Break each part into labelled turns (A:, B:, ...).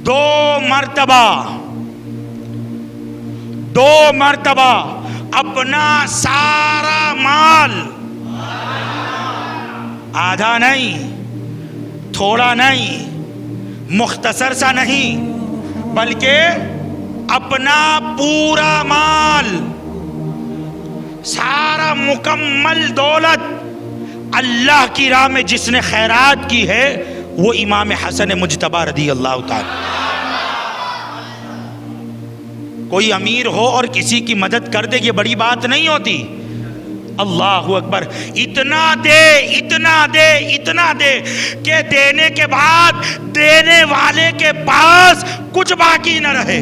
A: دو مرتبہ اپنا سارا مال، آدھا نہیں، تھوڑا نہیں، مختصر سا نہیں، بلکہ اپنا پورا مال، سارا مکمل دولت اللہ کی راہ میں جس نے خیرات کی ہے وہ امام حسن مجتبی رضی اللہ تعالی۔ کوئی امیر ہو اور کسی کی مدد کر دے یہ بڑی بات نہیں ہوتی۔ اللہ اکبر، اتنا دے اتنا دے اتنا دے کہ دینے کے بعد دینے والے کے پاس کچھ باقی نہ رہے۔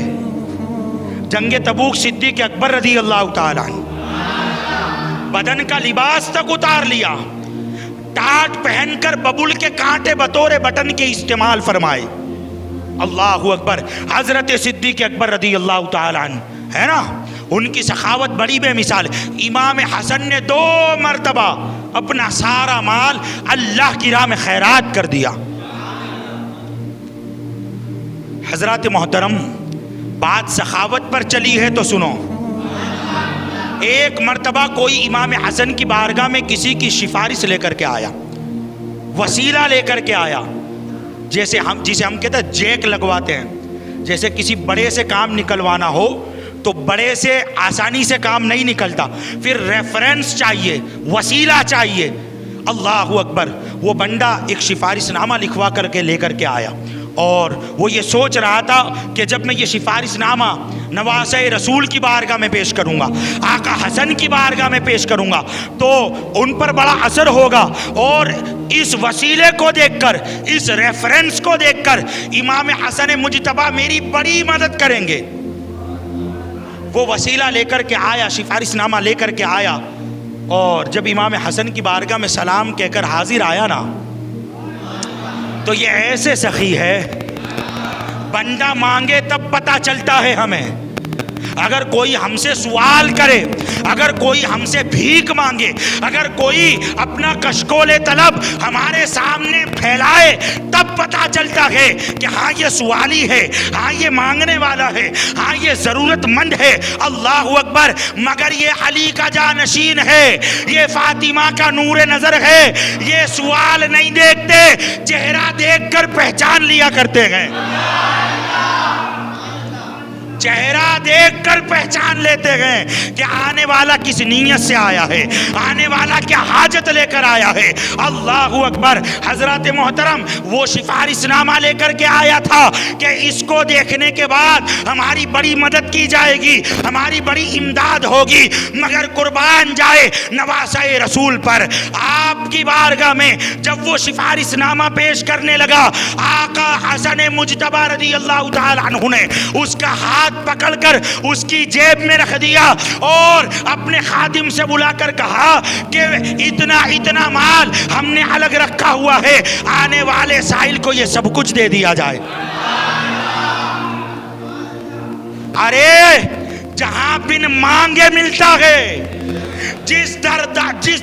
A: جنگ تبوک صدیق اکبر رضی اللہ تعالیٰ بدن کا لباس تک اتار لیا، ٹاٹ پہن کر ببول کے کانٹے بطور بٹن کے استعمال فرمائے۔ اللہ اکبر، حضرت صدیق اکبر رضی اللہ تعالیٰ عنہ ہے نا، ان کی سخاوت بڑی بے مثال۔ امام حسن نے 2 مرتبہ اپنا سارا مال اللہ کی راہ میں خیرات کر دیا۔ حضرات محترم، بات سخاوت پر چلی ہے تو سنو۔ ایک مرتبہ کوئی امام حسن کی بارگاہ میں کسی کی سفارش لے کر کے آیا، وسیلہ لے کر کے آیا، جسے ہم کہتے ہیں جیک لگواتے ہیں۔ جیسے کسی بڑے سے کام نکلوانا ہو تو بڑے سے آسانی سے کام نہیں نکلتا، پھر ریفرنس چاہیے، وسیلہ چاہیے۔ اللہ اکبر، وہ بندہ ایک سفارش نامہ لکھوا کر کے لے کر کے آیا، اور وہ یہ سوچ رہا تھا کہ جب میں یہ سفارش نامہ نواسہ رسول کی بارگاہ میں پیش کروں گا، آقا حسن کی بارگاہ میں پیش کروں گا تو ان پر بڑا اثر ہوگا، اور اس وسیلے کو دیکھ کر، اس ریفرنس کو دیکھ کر امام حسن مجتبی میری بڑی مدد کریں گے۔ وہ وسیلہ لے کر کے آیا، سفارش نامہ لے کر کے آیا، اور جب امام حسن کی بارگاہ میں سلام کہہ کر حاضر آیا نا، تو یہ ایسے سخی ہے، بندہ مانگے تب پتہ چلتا ہے ہمیں۔ اگر کوئی ہم سے سوال کرے، اگر کوئی ہم سے بھیک مانگے، اگر کوئی اپنا کشکول طلب ہمارے سامنے پھیلائے، تب پتہ چلتا ہے کہ ہاں یہ سوالی ہے، ہاں یہ مانگنے والا ہے، ہاں یہ ضرورت مند ہے۔ اللہ اکبر، مگر یہ علی کا جانشین ہے، یہ فاطمہ کا نور نظر ہے، یہ سوال نہیں دیکھتے، چہرہ دیکھ کر پہچان لیا کرتے ہیں، چہرہ دیکھ کر پہچان لیتے ہیں کہ آنے والا کس نیت سے آیا ہے، آنے والا کیا حاجت لے کر آیا ہے۔ اللہ اکبر، حضرات محترم، وہ سفارش نامہ لے کر کے آیا تھا کہ اس کو دیکھنے کے بعد ہماری بڑی مدد کی جائے گی، ہماری بڑی امداد ہوگی، مگر قربان جائے نواسہ رسول پر۔ آپ کی بارگاہ میں جب وہ سفارش نامہ پیش کرنے لگا، آقا حسن مجتبی رضی اللہ تعالیٰ عنہ نے اس کا ہاتھ پکڑ کر اس کی جیب میں رکھ دیا، اور اپنے خادم سے بلا کر کہا کہ اتنا مال ہم نے الگ رکھا ہوا ہے، آنے والے سائل کو یہ سب کچھ دے دیا جائے۔ ارے جہاں بن مانگے ملتا ہے، جس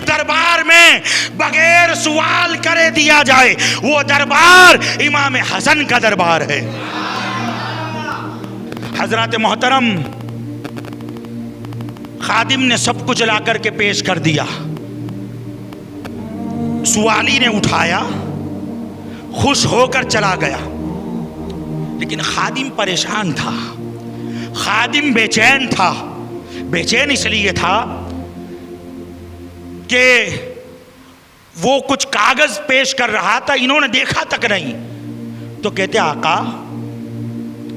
A: دربار میں بغیر سوال کرے دیا جائے، وہ دربار امام حسن کا دربار ہے۔ حضرات محترم، خادم نے سب کچھ لا کر کے پیش کر دیا، سوالی نے اٹھایا، خوش ہو کر چلا گیا، لیکن خادم پریشان تھا، خادم بے چین تھا۔ بے چین اس لیے تھا کہ وہ کچھ کاغذ پیش کر رہا تھا، انہوں نے دیکھا تک نہیں، تو کہتے آقا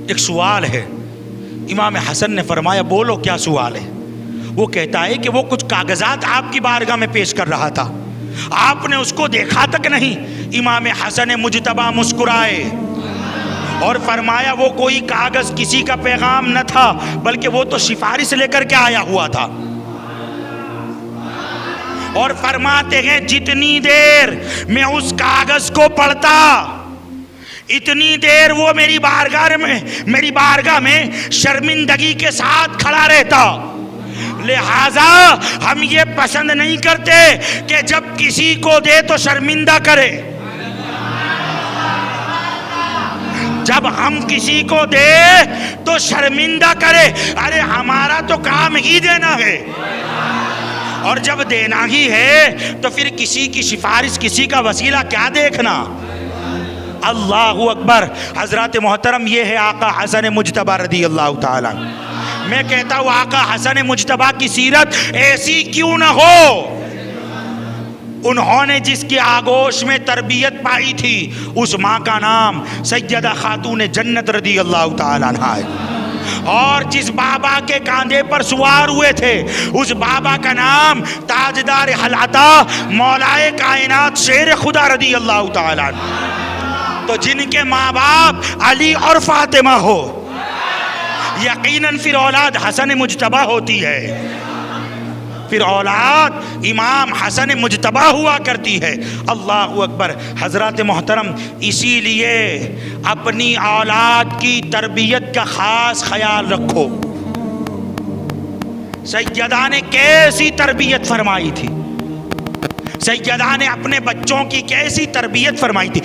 A: ایک سوال ہے۔ امام حسن نے فرمایا بولو کیا سوال ہے؟ وہ کہتا ہے کہ وہ کچھ کاغذات آپ کی بارگاہ میں پیش کر رہا تھا، آپ نے اس کو دیکھا تک نہیں۔ امام حسن مجتبی مسکرائے اور فرمایا وہ کوئی کاغذ، کسی کا پیغام نہ تھا، بلکہ وہ تو سفارش لے کر کے آیا ہوا تھا۔ اور فرماتے ہیں جتنی دیر میں اس کاغذ کو پڑھتا، اتنی دیر وہ میری بارگاہ میں شرمندگی کے ساتھ کھڑا رہتا۔ لہذا ہم یہ پسند نہیں کرتے کہ جب کسی کو دے تو شرمندہ کرے، جب ہم کسی کو دے تو شرمندہ کرے، ارے ہمارا تو کام ہی دینا ہے، اور جب دینا ہی ہے تو پھر کسی کی سفارش، کسی کا وسیلہ کیا دیکھنا۔ اللہ اکبر۔ حضرات محترم، یہ ہے آقا حسن مجتبی رضی اللہ تعالیٰ۔ میں کہتا ہوں آقا حسن مجتبی کی سیرت ایسی کیوں نہ ہو، انہوں نے جس کی آغوش میں تربیت پائی تھی اس ماں کا نام سیدہ خاتون جنت رضی اللہ تعالیٰ عنہا ہے، اور جس بابا کے کاندھے پر سوار ہوئے تھے اس بابا کا نام تاجدار حلعتا مولائے کائنات شیر خدا رضی اللہ تعالیٰ عنہ۔ تو جن کے ماں باپ علی اور فاطمہ ہو، یقیناً پھر اولاد حسن مجتبی ہوتی ہے، پھر اولاد امام حسن مجتبی ہوا کرتی ہے۔ اللہ اکبر۔ حضرات محترم، اسی لیے اپنی اولاد کی تربیت کا خاص خیال رکھو۔ سیدہ نے کیسی تربیت فرمائی تھی، سیدہ نے اپنے بچوں کی کیسی تربیت فرمائی تھی۔